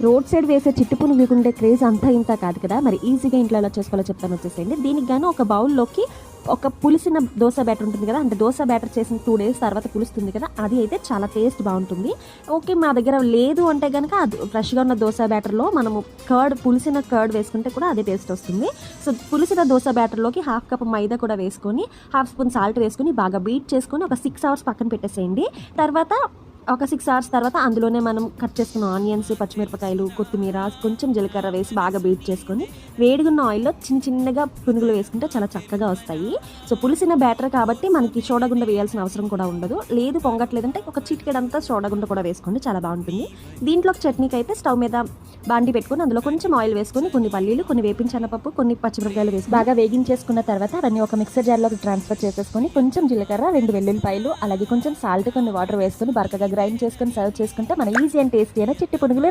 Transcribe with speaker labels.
Speaker 1: Road side వేసే చిట్టు పునుగులకు ఉండే క్రేజ్ అంతా ఇంత కాదు కదా. మరి ఈజీగా ఇంట్లో ఎలా చేసుకోవాలో చెప్తాను, వచ్చేసేయండి. దీనికి గాను ఒక బౌల్లోకి ఒక పులిసిన దోశ బ్యాటర్ ఉంటుంది కదా, అంటే దోశ బ్యాటర్ చేసిన 2 days తర్వాత పులుస్తుంది కదా, అది అయితే చాలా టేస్ట్ బాగుంటుంది. ఓకే, మా దగ్గర లేదు అంటే కనుక అది ఫ్రెష్గా ఉన్న దోశ బ్యాటర్లో మనము పులిసిన కర్డ్ వేసుకుంటే కూడా అదే టేస్ట్ వస్తుంది. సో పులిసిన దోశ బ్యాటర్లోకి 1/2 cup మైదా కూడా వేసుకొని 1/2 spoon సాల్ట్ వేసుకొని బాగా బీట్ చేసుకొని ఒక 6 hours పక్కన పెట్టేసేయండి. తర్వాత ఒక 6 hours తర్వాత అందులోనే మనం కట్ చేసుకున్న ఆనియన్స్, పచ్చిమిరపకాయలు, కొత్తిమీర, కొంచెం జీలకర్ర వేసి బాగా బీట్ చేసుకొని వేడిగున్న ఆయిల్లో చిన్నగా పునుగులు వేసుకుంటే చాలా చక్కగా వస్తాయి. సో పులిసిన బ్యాటర్ కాబట్టి మనకి సోడాగుండ వేయాల్సిన అవసరం కూడా ఉండదు. లేదు పొంగట్లేదంటే ఒక చిటికెడంతా సోడాగుండ కూడా వేసుకోండి, చాలా బాగుంటుంది. దీంట్లోకి చట్నీకి అయితే స్టవ్ మీద బాండి పెట్టుకొని అందులో కొంచెం ఆయిల్ వేసుకొని కొన్ని పల్లీలు, కొన్ని వేపిన శనగపప్పు, కొన్ని పచ్చిమిరపకాయలు వేసి బాగా వేగించేసుకున్న తర్వాత అవన్నీ ఒక మిక్సర్ జార్లోకి ట్రాన్స్ఫర్ చేసేసుకొని కొంచెం జీలకర్ర, 2 వెల్లుల్లిపాయలు, అలాగే కొంచెం సాల్ట్, కొన్ని వాటర్ వేసుకొని బరకగా గ్రైండ్ చేసుకొని సర్వ్ చేసుకుంటే మన ఈజీ అండ్ టేస్టీ అయిన చిట్టి పునుగులు